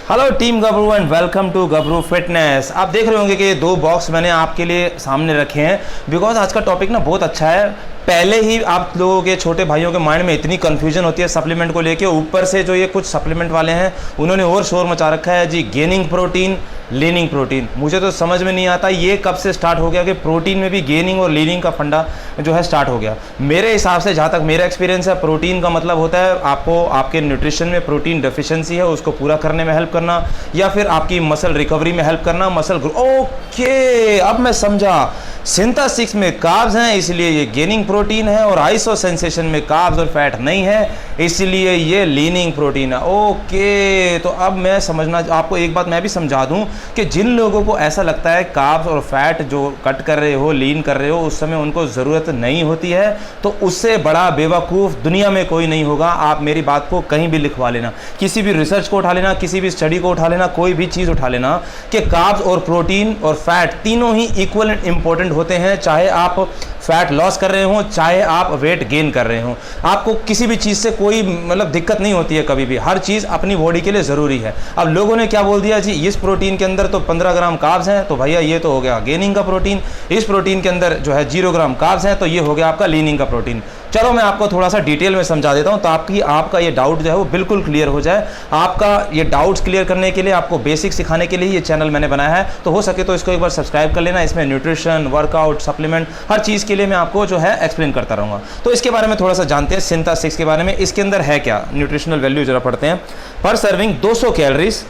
Hello team Gabru and welcome to Gabru fitness. आप देख रहे होंगे कि ये दो बॉक्स मैंने आपके लिए सामने रखे हैं बिकॉज आज का टॉपिक ना बहुत अच्छा है। पहले ही आप लोगों के छोटे भाइयों के माइंड में इतनी कंफ्यूजन होती है सप्लीमेंट को लेके, ऊपर से जो ये कुछ सप्लीमेंट वाले हैं उन्होंने और शोर मचा रखा है जी, गेनिंग प्रोटीन लीनिंग प्रोटीन। मुझे तो समझ में नहीं आता ये कब से स्टार्ट हो गया कि प्रोटीन में भी गेनिंग और लीनिंग का फंडा जो है स्टार्ट हो गया। मेरे हिसाब से जहाँ तक मेरा एक्सपीरियंस है, प्रोटीन का मतलब होता है आपको आपके न्यूट्रिशन में प्रोटीन डेफिशिएंसी है उसको पूरा करने में हेल्प करना, या फिर आपकी मसल रिकवरी में हेल्प करना, मसल ओके अब मैं समझा। सिंथेसिस में कार्ब्स हैं इसलिए ये गेनिंग प्रोटीन है, और आइसो सेंसेशन में कार्ब्स और फैट नहीं है इसलिए ये लीनिंग प्रोटीन है। ओके, तो अब मैं समझना आपको एक बात मैं भी समझा दूं कि जिन लोगों को ऐसा लगता है कार्ब्स और फैट जो कट कर रहे हो, लीन कर रहे हो, उस समय उनको ज़रूरत नहीं होती है, तो उससे बड़ा बेवकूफ़ दुनिया में कोई नहीं होगा। आप मेरी बात को कहीं भी लिखवा लेना, किसी भी रिसर्च को उठा लेना, किसी भी स्टडी को उठा लेना, कोई भी चीज़ उठा लेना कि कार्ब्स और प्रोटीन और फैट तीनों ही इक्वल एंड इंपॉर्टेंट होते हैं। चाहे आप फैट लॉस कर रहे हो, चाहे आप वेट गेन कर रहे हो, आपको किसी भी चीज़ से कोई मतलब दिक्कत नहीं होती है कभी भी। हर चीज़ अपनी बॉडी के लिए ज़रूरी है। अब लोगों ने क्या बोल दिया जी, इस प्रोटीन के अंदर तो 15 ग्राम कार्ब्स हैं तो भैया ये तो हो गया गेनिंग का प्रोटीन, इस प्रोटीन के अंदर जो है 0 ग्राम कार्ब्स हैं तो ये हो गया आपका लीनिंग का प्रोटीन। चलो मैं आपको थोड़ा सा डिटेल में समझा देता हूं ताकि आपका ये डाउट जो है वो बिल्कुल क्लियर हो जाए। आपका ये डाउट्स क्लियर करने के लिए, आपको बेसिक सिखाने के लिए ये चैनल मैंने बनाया है, तो हो सके तो इसको एक बार सब्सक्राइब कर लेना। इसमें न्यूट्रिशन, वर्कआउट, सप्लीमेंट, हर चीज़ के लिए मैं आपको जो है एक्सप्लेन करता रहूँगा। तो इसके बारे में थोड़ा सा जानते हैं, सिंथेसिस के बारे में। इसके अंदर है क्या, न्यूट्रिशनल वैल्यू जरा पढ़ते हैं। पर सर्विंग 200 कैलोरीज,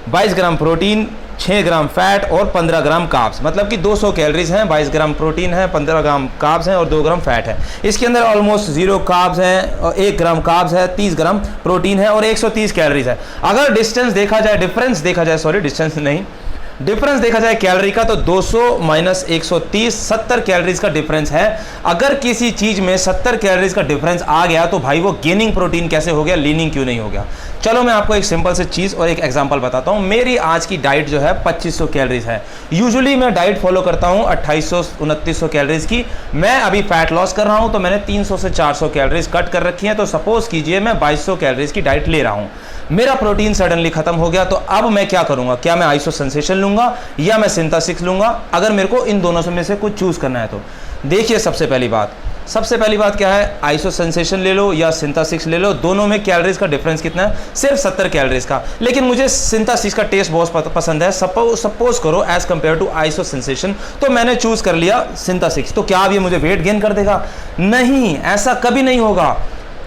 22 ग्राम प्रोटीन, 6 ग्राम फैट और 15 ग्राम कार्ब्स, मतलब कि 200 कैलोरीज हैं, 22 ग्राम प्रोटीन है, 15 ग्राम कार्ब्स हैं और 2 ग्राम फैट है। इसके अंदर ऑलमोस्ट 0 कार्ब्स हैं और 1 ग्राम कार्ब्स है, 30 ग्राम प्रोटीन है और 130 कैलोरीज है। अगर डिस्टेंस देखा जाए, डिफरेंस देखा जाए, सॉरी डिस्टेंस नहीं, डिफरेंस देखा जाए कैलोरी का, तो 200 माइनस 130 70 कैलोरीज का डिफरेंस है। अगर किसी चीज में 70 कैलोरीज का डिफरेंस आ गया तो भाई वो गेनिंग प्रोटीन कैसे हो गया, लीनिंग क्यों नहीं हो गया। चलो मैं आपको एक सिंपल से चीज और एक एग्जांपल बताता हूं। मेरी आज की डाइट जो है 2500 कैलोरीज है। यूजुअली मैं डाइट फॉलो करता हूं 2800-2900 कैलोरीज की। मैं अभी फैट लॉस कर रहा हूं तो मैंने 300 से 400 कैलोरीज कट कर रखी है। तो सपोज कीजिए मैं 2200 कैलोरीज की डाइट ले रहा हूं, मेरा प्रोटीन सडनली खत्म हो गया, तो अब मैं क्या करूंगा, क्या मैं आइसो सेंसेशन लूंगा या मैं सिंथेसिस लूंगा। अगर मेरे को इन दोनों में से कुछ चूज करना है तो देखिए, सबसे पहली बात क्या है, आइसो सेंसेशन ले लो या सिंथेसिस ले लो, दोनों में कैलोरीज का डिफरेंस कितना है, सिर्फ 70 कैलोरीज का। लेकिन मुझे सिंथेसिस का टेस्ट बहुत पसंद है, सपोज करो as compare to iso sensation, तो मैंने चूज कर लिया सिंथेसिस। तो क्या अब ये मुझे वेट गेन कर देगा? नहीं, ऐसा कभी नहीं होगा।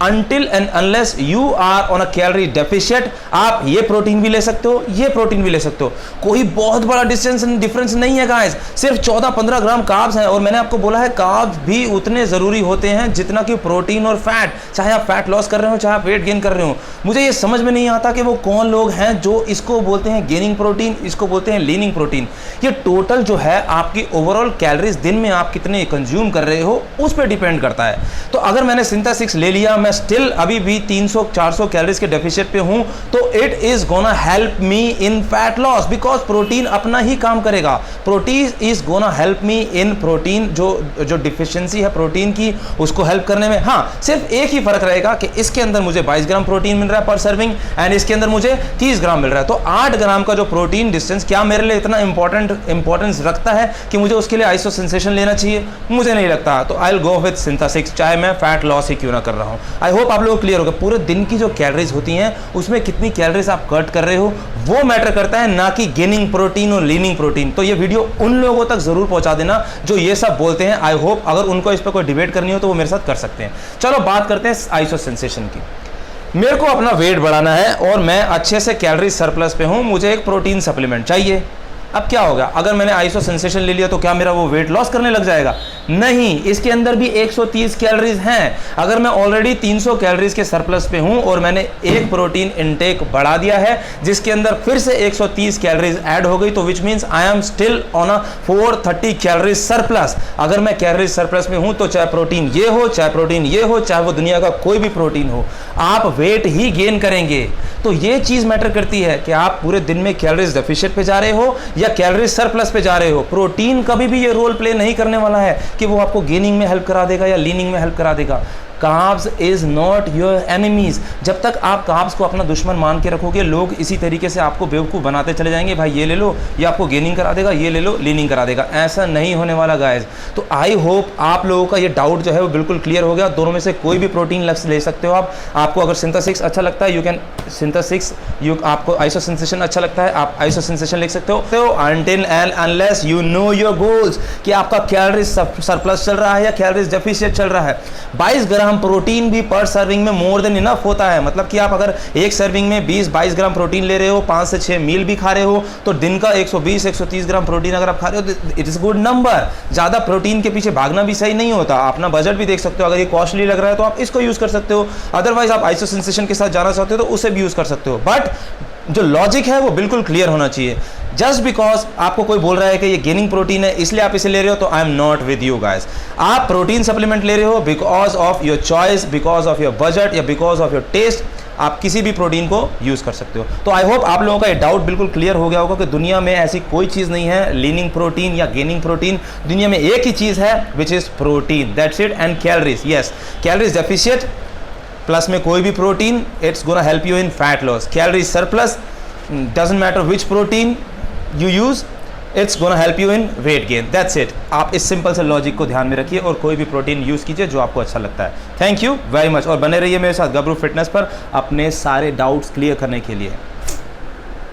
Until and unless you are on a calorie deficit, आप ये प्रोटीन भी ले सकते हो, ये प्रोटीन भी ले सकते हो, कोई बहुत बड़ा डिफरेंस नहीं है गाइस, सिर्फ 14-15 ग्राम कार्ब्स हैं। और मैंने आपको बोला है कार्ब्स भी उतने ज़रूरी होते हैं जितना कि प्रोटीन और फैट, चाहे आप फैट लॉस कर रहे हो चाहे आप वेट गेन कर रहे हो। मुझे ये समझ में नहीं आता कि वो कौन लोग हैं जो इसको बोलते हैं गेनिंग प्रोटीन, इसको बोलते हैं लीनिंग प्रोटीन। ये टोटल जो है आपकी ओवरऑल कैलोरीज दिन में आप कितने कंज्यूम कर रहे हो उस पर डिपेंड करता है। तो अगर मैंने सिंथेसिस ले लिया, मैं स्टिल अभी भी 300-400 कैलोरीज के डेफिशिएट पे हूं, तो it is gonna help me in fat loss because protein अपना ही काम करेगा। Protein is gonna help me in protein, जो डिफिशियंसी है प्रोटीन की उसको हेल्प करने में। हाँ, सिर्फ एक ही फर्क रहेगा कि इसके अंदर मुझे 22 ग्राम प्रोटीन मिल रहा है पर सर्विंग एंड इसके अंदर मुझे 30 ग्राम मिल रहा है। तो 8 ग्राम का जो प्रोटीन डिस्टेंस क्या मेरे लिए इतना इंपॉर्टेंस रखता है कि मुझे उसके लिए आइसो सेंसेशन लेना चाहिए? मुझे नहीं लगता। तो I will go with synthesis, चाहे मैं फैट लॉस ही क्यों ना कर रहा हूं। आई होप आप लोग क्लियर हो गया। पूरे दिन की जो कैलोरीज होती हैं उसमें कितनी कैलोरीज आप कट कर रहे हो वो मैटर करता है, ना कि गेनिंग प्रोटीन और लीनिंग प्रोटीन। तो ये वीडियो उन लोगों तक जरूर पहुंचा देना जो ये सब बोलते हैं। आई होप अगर उनको इस पर कोई डिबेट करनी हो तो वो मेरे साथ कर सकते हैं। चलो बात करते हैं आइसो सेंसेशन की। मेरे को अपना वेट बढ़ाना है और मैं अच्छे से कैलोरी सरप्लस पे हूं, मुझे एक प्रोटीन सप्लीमेंट चाहिए। अब क्या होगा, अगर मैंने आइसो सेंसेशन ले लिया तो क्या मेरा वो वेट लॉस करने लग जाएगा? नहीं, इसके अंदर भी 130 कैलोरीज हैं। अगर मैं ऑलरेडी 300 कैलोरीज के सरप्लस पे हूं और मैंने एक प्रोटीन इनटेक बढ़ा दिया है जिसके अंदर फिर से 130 कैलोरीज ऐड हो गई, तो which means I am still on a 430 calories surplus. अगर मैं कैलोरीज सरप्लस में हूं तो चाहे प्रोटीन ये हो, चाहे प्रोटीन ये हो, चाहे वो दुनिया का कोई भी प्रोटीन हो, आप वेट ही गेन करेंगे। तो ये चीज मैटर करती है कि आप पूरे दिन में कैलोरीज डेफिशिएंट पे जा रहे हो या कैलोरीज सरप्लस पे जा रहे हो। प्रोटीन कभी भी ये रोल प्ले नहीं करने वाला है कि वो आपको गेनिंग में हेल्प करा देगा या लीनिंग में हेल्प करा देगा। Carbs is not your enemies. जब तक आप कार्ब्स को अपना दुश्मन मान के रखोगे, लोग इसी तरीके से आपको बेवकूफ़ बनाते चले जाएंगे, भाई ये ले लो, ये आपको गेनिंग करा देगा, ये ले लो लीनिंग करा देगा। ऐसा नहीं होने वाला गाइस। तो आई होप आप लोगों का ये डाउट जो है वो बिल्कुल क्लियर हो गया। दोनों में से कोई भी प्रोटीन ले सकते हो आप। आपको अगर सिंथेसिस अच्छा लगता है, यू कैन सिंथेसिस, आपको आइसो सेंसेशन अच्छा लगता है, आप आइसो सेंसेशन लिख सकते हो। Until and unless you know your goals कि आपका कैलोरीज सरप्लस चल रहा है या कैलोरीज डेफिशिएंट चल रहा है। 22 ग्राम प्रोटीन भी पर सर्विंग में मोर देन इनफ होता है। मतलब कि आप अगर एक सर्विंग में 20-22 ग्राम प्रोटीन ले रहे हो, 5 से 6 मील भी खा रहे हो, तो दिन का 120-130 ग्राम प्रोटीन अगर आप खा रहे हो तो इट इज़ गुड नंबर। ज़्यादा प्रोटीन के पीछे भागना भी सही नहीं होता। अपना बजट भी देख सकते हो। अगर ये कॉस्टली लग रहा है तो आप इसको यूज़ कर सकते हो, अदरवाइज आप आइसो सेंसेशन के साथ जाना चाहते हो तो उसे भी यूज़ कर सकते हो। बट जो लॉजिक है वो बिल्कुल क्लियर होना चाहिए। जस्ट बिकॉज आपको कोई बोल रहा है कि ये गेनिंग प्रोटीन है इसलिए आप इसे ले रहे हो, तो I am not with you guys. आप प्रोटीन सप्लीमेंट ले रहे हो because of your choice, because of your budget या बिकॉज ऑफ योर टेस्ट, आप किसी भी प्रोटीन को यूज़ कर सकते हो। तो आई होप आप लोगों का ये डाउट बिल्कुल क्लियर हो गया होगा कि दुनिया में ऐसी कोई चीज़ नहीं है लीनिंग प्रोटीन या गेनिंग प्रोटीन। दुनिया में एक ही चीज़ है which is protein, that's it. And calories, yes, calories deficient plus में कोई भी protein, it's gonna help you in fat loss. Calories surplus, doesn't matter which protein you use, it's gonna help you in weight gain, that's it। आप इस simple से logic को ध्यान में रखिए और कोई भी प्रोटीन यूज़ कीजिए जो आपको अच्छा लगता है। थैंक यू वेरी मच और बने रहिए मेरे साथ गबरू फिटनेस पर अपने सारे डाउट्स क्लियर करने के लिए।